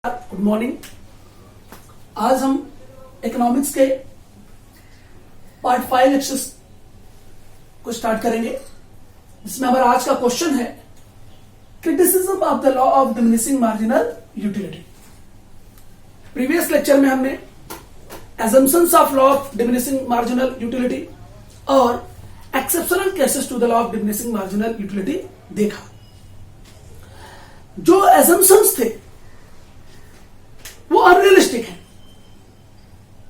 Good morning. आज हम economics के पार्ट 5 लेक्चर्स को स्टार्ट करेंगे, जिसमें हमारा आज का क्वेश्चन है criticism of the law of diminishing marginal utility. Previous lecture में हमने assumptions of law of diminishing marginal utility और exceptional cases to the law of diminishing marginal utility देखा। जो assumptions थे वो अनरियलिस्टिक है।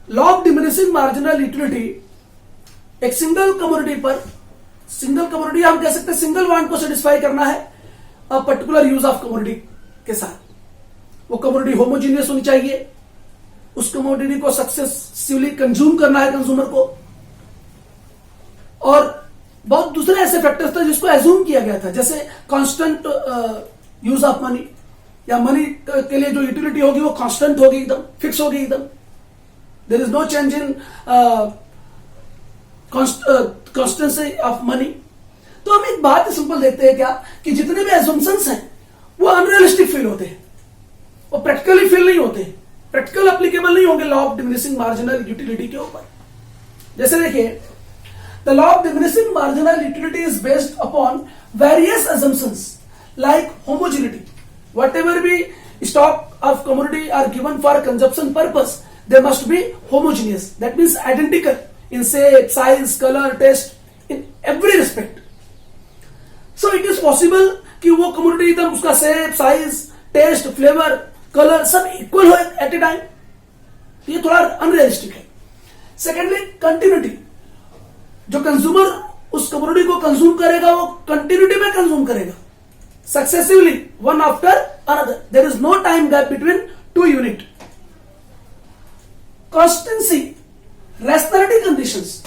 Law of diminishing marginal utility एक single commodity हम कह सकते हैं सिंगल वांट को सेटिस्फाई करना है a particular use of commodity के साथ। वो कमोडिटी होमोजीनियस होनी चाहिए, उस कमोडिटी को सक्सेसिवली कंज्यूम करना है कंज्यूमर को, और बहुत दूसरे ऐसे फैक्टर्स थे जिसको एज्यूम किया गया था, जैसे कांस्टेंट यूज ऑफ मनी, या मनी के लिए जो यूटिलिटी होगी वो कांस्टेंट होगी, एकदम फिक्स होगी, एकदम there is no change in constancy of money. तो हम एक बात सिंपल देखते हैं क्या कि जितने भी एजम्पशंस हैं वो अनरियलिस्टिक फील होते हैं, वो प्रैक्टिकली फील नहीं होते, प्रैक्टिकल एप्लीकेबल नहीं होंगे law of diminishing marginal utility के ऊपर। जैसे देखिए, the law of diminishing marginal utility is based upon various assumptions like homogeneity. Whatever be stock of commodity are given for consumption purpose, they must be homogeneous. That means identical in shape, size, color, taste, in every respect. So it is possible कि वो commodity एकदम उसका shape, size, taste, flavor, color सब equal हो at a time. ये थोड़ा unrealistic है। Secondly, continuity. जो consumer उस commodity को consume करेगा वो continuity में consume करेगा, successively one after another. There is no time gap between two unit. Constancy, rationality conditions.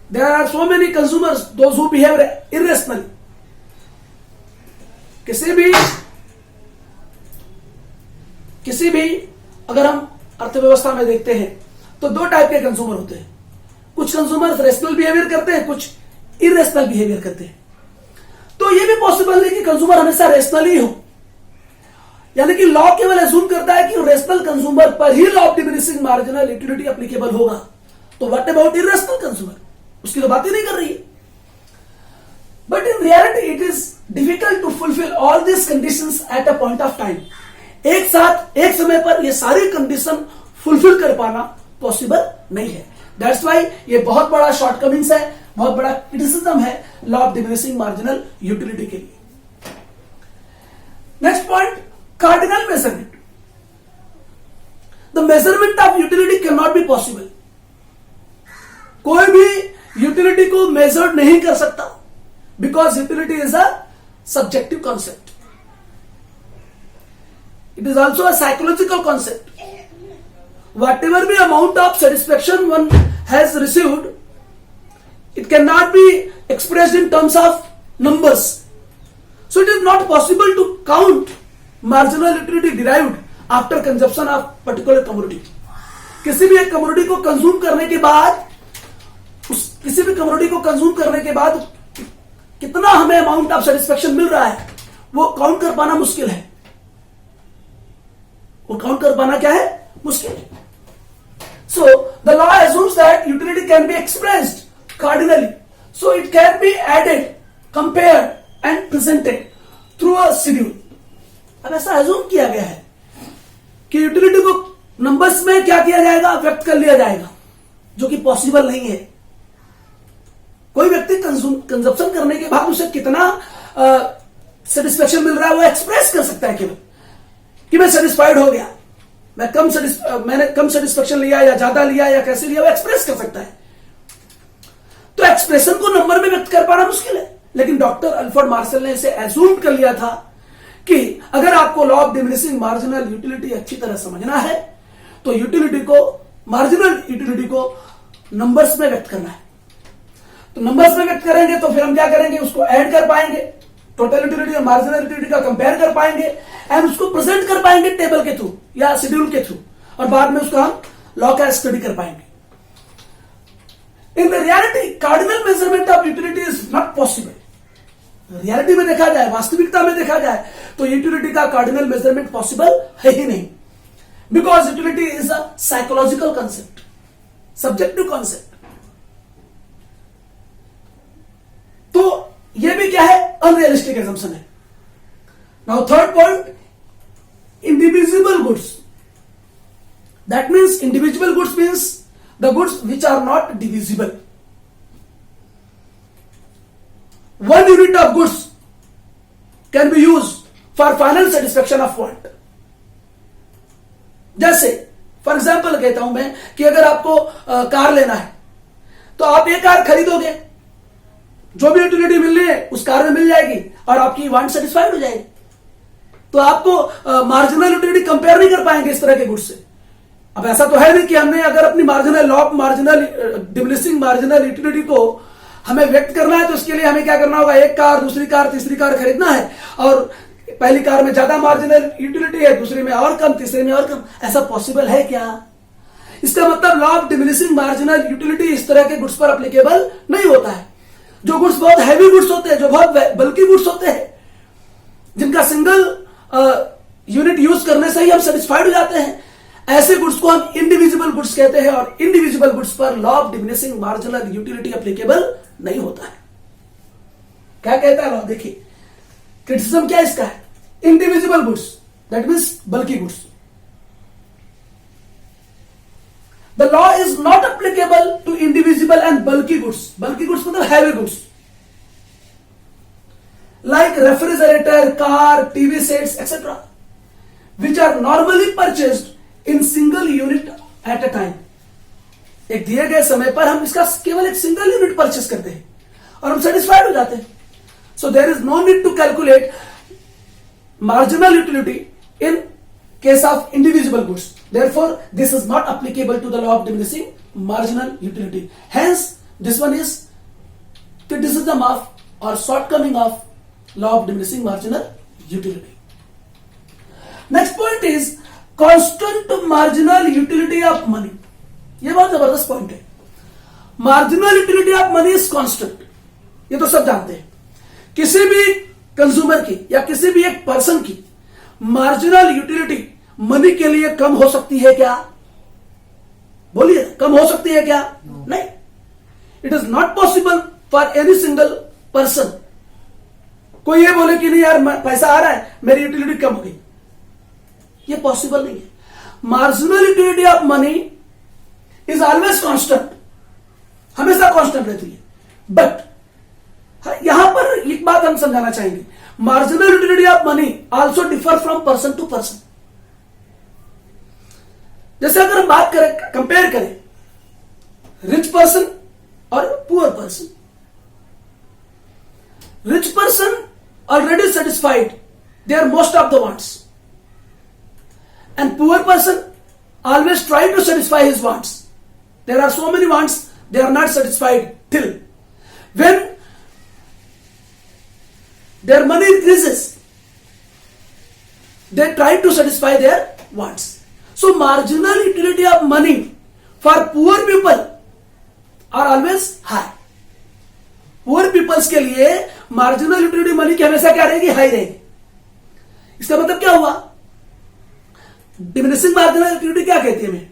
There are so many consumers, those who behave irrationally. किसी भी अगर हम अर्थव्यवस्था में देखते हैं तो दो टाइप के कंज्यूमर होते हैं। कुछ कंज्यूमर रेशनल बिहेवियर करते हैं, कुछ इरेशनल बिहेवियर करते हैं। तो ये भी पॉसिबल नहीं कि कंज्यूमर हमेशा रेशनल ही हो, यानी कि लॉ केवल एज्यूम करता है कि रेशनल कंज्यूमर पर ही law of diminishing marginal utility applicable होगा। तो व्हाट अबाउट इरेशनल कंज्यूमर, उसकी तो बात ही नहीं कर रही है। But in reality it is difficult to fulfil all this conditions at a point of time. एक साथ एक समय पर ये सारी कंडीशन फुलफिल कर पाना पॉसिबल नहीं है। दैट्स वाई ये बहुत बड़ा शॉर्टकमिंग्स है, बहुत बड़ा क्रिटिसिज्म है law of diminishing marginal utility के लिए। Next point, cardinal measurement. The measurement of utility can not be possible. कोई भी यूटिलिटी को मेजर नहीं कर सकता, because utility is a subjective concept. It is also a psychological concept. whatever be amount of satisfaction one has received, it cannot be expressed in terms of numbers. So it is not possible to count marginal utility derived after consumption of particular commodity. किसी भी एक commodity को consume करने के बाद, किसी भी commodity को कंज्यूम करने के बाद कितना हमें अमाउंट ऑफ सेटिस्फेक्शन मिल रहा है वो काउंट कर पाना मुश्किल है। वो काउंट कर पाना क्या है, मुश्किल है। So the law assumes that utility can be expressed cardinally. So it can be added, compared and presented through a schedule. अब ऐसा assume किया गया है कि यूटिलिटी को नंबर्स में क्या किया जाएगा, व्यक्त कर लिया जाएगा, जो कि पॉसिबल नहीं है। कोई व्यक्ति कंजप्शन करने के बाद उसे कितना सेटिस्फेक्शन मिल रहा है वो एक्सप्रेस कर सकता है केवल कि मैं सेटिस्फाइड हो गया, मैंने कम सेटिस्फेक्शन लिया या ज्यादा लिया या कैसे लिया, वो एक्सप्रेस कर सकता है। तो एक्सप्रेशन को नंबर में व्यक्त कर पाना मुश्किल है। लेकिन डॉक्टर अल्फ्रेड मार्शल ने इसे एज्यूम कर लिया था कि अगर आपको law of diminishing marginal utility अच्छी तरह समझना है तो यूटिलिटी को, मार्जिनल यूटिलिटी को नंबर्स में व्यक्त करना है। तो नंबर्स में व्यक्त करेंगे तो फिर हम क्या करेंगे, उसको ऐड कर पाएंगे, टोटल यूटिलिटी और मार्जिनल यूटिलिटी का कंपेयर कर पाएंगे एंड उसको प्रेजेंट कर पाएंगे टेबल के थ्रू या शेड्यूल के थ्रू, और बाद में उसका हम लॉ का स्टडी कर पाएंगे। In the reality cardinal measurement of utility is not possible. Reality में देखा जाए, वास्तविकता में देखा जाए तो यूटिलिटी का कार्डिनल मेजरमेंट पॉसिबल है ही नहीं। Because utility is a psychological concept, subjective concept. तो यह भी क्या है, अनरियलिस्टिक एजम्पशन है। Now third point, indivisible goods. That means individual goods means the goods which are not divisible. One unit of goods can be used for final satisfaction of want. जैसे for example कहता हूं मैं कि अगर आपको car लेना है तो आप एक कार खरीदोगे, जो भी यूटिलिटी मिलनी है उस कार में मिल जाएगी और आपकी वांट सेटिस्फाइड हो जाएगी। तो आपको मार्जिनल यूटिलिटी कंपेयर नहीं कर पाएंगे इस तरह के गुड्स से। अब ऐसा तो है नहीं कि हमने अगर अपनी marginal law of marginal diminishing marginal utility को हमें व्यक्त करना है तो इसके लिए हमें क्या करना होगा, एक कार, दूसरी कार, तीसरी कार खरीदना है और पहली कार में ज्यादा मार्जिनल यूटिलिटी है, दूसरी में और कम, तीसरे में और कम। ऐसा पॉसिबल है क्या? इसका मतलब law of diminishing marginal utility इस तरह के गुड्स पर अप्लीकेबल नहीं होता है। जो गुड्स बहुत हैवी गुड्स होते हैं, जो बहुत बल्कि गुड्स होते हैं, जिनका सिंगल यूनिट यूज करने से ही हम सेटिस्फाइड हो जाते हैं, ऐसे गुड्स को हम इंडिविजिबल गुड्स कहते हैं और इंडिविजिबल गुड्स पर law of diminishing marginal utility applicable नहीं होता है। क्या कहता है लॉ? देखिए क्रिटिसिज्म क्या इसका है, indivisible goods that means bulky goods, the law is not applicable to indivisible and bulky goods. Bulky goods मतलब heavy goods like refrigerator, car, TV sets, etc., which are normally purchased in single unit at a time. एक दिए गए समय पर हम इसका केवल एक सिंगल यूनिट परचेस करते हैं और हम सेटिस्फाइड हो जाते हैं। So there is no need to calculate marginal utility in case of individual goods. Therefore this is not applicable to the law of diminishing marginal utility. Hence this one is criticism of or shortcoming of law of diminishing marginal utility. Next point is constant marginal utility of money. ये बहुत जबरदस्त point है। Marginal utility of money is constant, ये तो सब जानते हैं। किसी भी कंज्यूमर की या किसी भी एक पर्सन की मार्जिनल यूटिलिटी मनी के लिए कम हो सकती है क्या? बोलिए, कम हो सकती है क्या? नहीं। It is not possible for any single person. कोई ये बोले कि नहीं यार पैसा आ रहा है, मेरी यूटिलिटी कम हो गई, ये पॉसिबल नहीं है। Marginal utility of money is always constant, हमेशा कांस्टेंट रहती है। बट यहां पर एक बात हम समझाना चाहेंगे, marginal utility of money also differ from person to person. जैसे अगर हम बात करें, कंपेयर करें रिच पर्सन और poor person, rich person already satisfied their most of the wants and poor person always try to satisfy his wants. There are so many wants, they are not satisfied till when their money increases they try to satisfy their wants. So marginal utility of money for poor people are always high. Poor peoples के लिए marginal utility money की हमेशा क्या रहेगी? High रहेगी। इसका मतलब क्या हुआ? डिमिनिशिंग मार्जिनल यूटिलिटी क्या कहती है हमें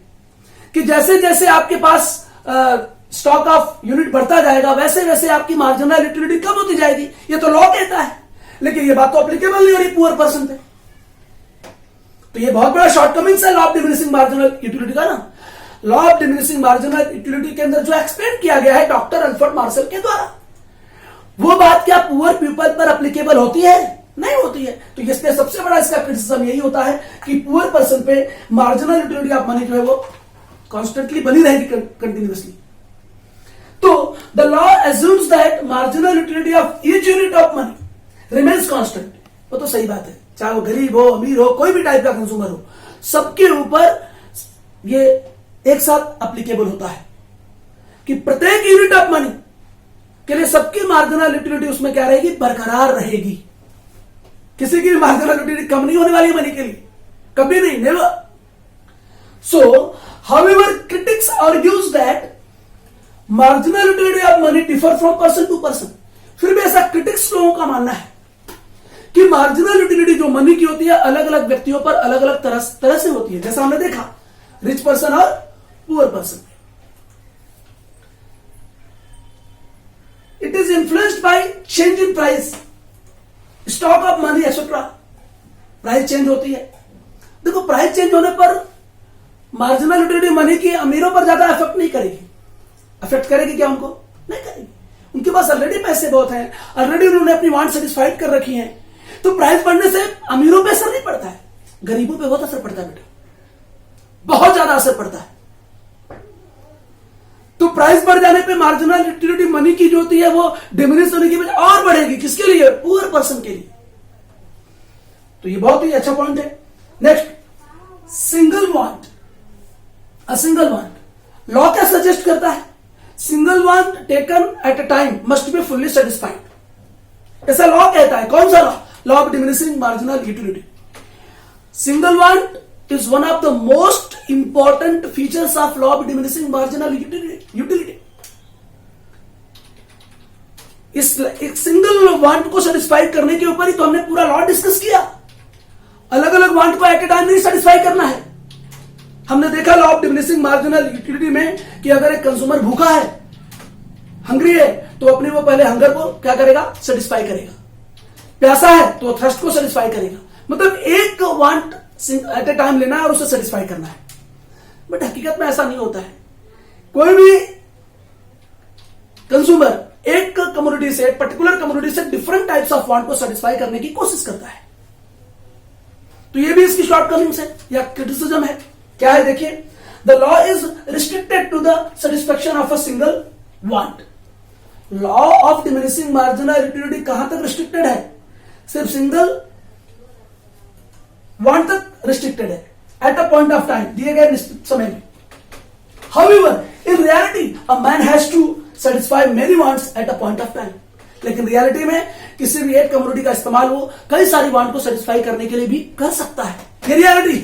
कि जैसे जैसे आपके पास स्टॉक ऑफ यूनिट बढ़ता जाएगा वैसे वैसे आपकी मार्जिनल यूटिलिटी कम होती जाएगी। ये तो लॉ कहता है, लेकिन ये बात तो एप्लीकेबल नहीं हो रही पुअर पर्सन पे। तो ये बहुत बड़ा शॉर्टकमिंग्स है law of diminishing marginal utility का ना। Law of diminishing marginal utility के अंदर जो एक्सप्लेन किया गया है डॉक्टर अल्फ्रेड मार्शल के द्वारा, वो बात क्या पुअर पीपल पर एप्लीकेबल होती है? नहीं होती है। तो इसलिए सबसे बड़ा इसका क्रिटिसिज्म यही होता है कि पुअर पर्सन पे मार्जिनल यूटिलिटी ऑफ मनी जो है वो कॉन्स्टेंटली बनी रहेगी कंटिन्यूअसली। तो the law assumes that marginal utility of each unit of money remains constant. वो तो सही बात है, चाहे वो गरीब हो, अमीर हो, कोई भी टाइप का कंज्यूमर हो, सबके ऊपर ये एक साथ एप्लीकेबल होता है कि प्रत्येक यूनिट ऑफ मनी के लिए सबकी मार्जिनल यूटिलिटी उसमें क्या रहेगी? बरकरार रहेगी। किसी की भी मार्जिनल यूटिलिटी कम नहीं होने वाली मनी के लिए, कभी नहीं, never. So however critics argues that marginal utility of money differ from person to person. फिर भी ऐसा क्रिटिक्स लोगों का मानना है कि मार्जिनल यूटिलिटी जो मनी की होती है अलग अलग व्यक्तियों पर अलग अलग तरह से होती है, जैसा हमने देखा रिच पर्सन और poor person. It is influenced by change in price, stock of money etcetera. Price change होती है। देखो प्राइस चेंज होने पर मार्जिनल यूटिलिटी मनी की अमीरों पर ज्यादा इफेक्ट नहीं करेगी। अफेक्ट करेगी क्या? उनको नहीं करेगी, उनके पास ऑलरेडी पैसे बहुत हैं, ऑलरेडी उन्होंने अपनी वांट सेटिस्फाइड कर रखी हैं। तो प्राइस बढ़ने से अमीरों पे असर नहीं पड़ता है, गरीबों पे बहुत असर पड़ता है बेटा, बहुत ज्यादा असर पड़ता है। तो प्राइस बढ़ जाने पे मार्जिनल यूटिलिटी मनी की जो होती है वो डिमिनिश होने की वजह और बढ़ेगी। किसके लिए? पुअर पर्सन के लिए। तो ये बहुत ही अच्छा पॉइंट है। Next, single want. अ सिंगल वांट लॉ क्या सजेस्ट करता है? Single want taken at a time must be fully satisfied. ऐसा लॉ कहता है। कौन सा law? Law of diminishing marginal utility. Single want is one of the most important features of law of diminishing marginal utility. इस single want को satisfy करने के ऊपर ही तो हमने पूरा लॉ डिस्कस किया। अलग अलग वांट को एट ए टाइम नहीं सेटिस्फाई करना है। हमने देखा law of diminishing marginal utility में कि अगर एक कंज्यूमर भूखा है, हंग्री है, तो अपनी वो पहले हंगर को क्या करेगा? सेटिस्फाई करेगा। प्यासा है तो थर्स्ट को सेटिस्फाई करेगा। मतलब एक वांट एट ए टाइम लेना है और उसे सेटिस्फाई करना है। बट हकीकत में ऐसा नहीं होता है। कोई भी कंज्यूमर एक कम्युनिटी से, पर्टिकुलर कम्युनिटी से डिफरेंट टाइप्स ऑफ वांट को सेटिस्फाई करने की कोशिश करता है। तो ये भी इसकी शॉर्टकमिंग्स है या क्रिटिसिज्म है। क्या है? देखिए, the law is restricted to the satisfaction of a single want. Law of diminishing marginal utility कहां तक रिस्ट्रिक्टेड है? सिर्फ सिंगल वांट तक रिस्ट्रिक्टेड है at a point of time, दिए गए निश्चित समय में। However in reality a man has to satisfy many wants at a point of time. लेकिन रियलिटी में किसी भी एक कम्युनिटी का इस्तेमाल वो कई सारी वांट को सेटिस्फाई करने के लिए भी कर सकता है। ये रियलिटी।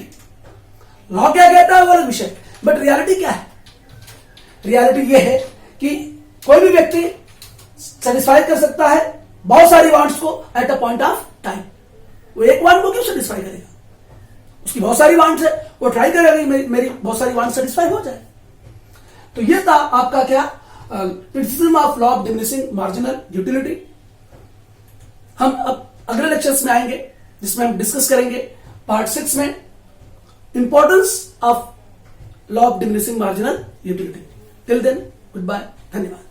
लॉ क्या कहता है वो अलग विषय, बट रियलिटी क्या है? रियलिटी ये है कि कोई भी व्यक्ति सेटिस्फाई कर सकता है बहुत सारी वांट्स को eight a point of time. वो एक वांट को क्यों सेटिस्फाई करेगा? उसकी बहुत सारी वांट्स है, वो ट्राई करेगा मेरी बहुत सारी वांट सेटिस्फाई हो जाए। तो ये था आपका क्या criticism of law of diminishing marginal utility. हम अब अगले लेक्चर्स में आएंगे जिसमें हम डिस्कस करेंगे पार्ट 6 में importance of law of diminishing marginal utility. Till then goodbye, धन्यवाद।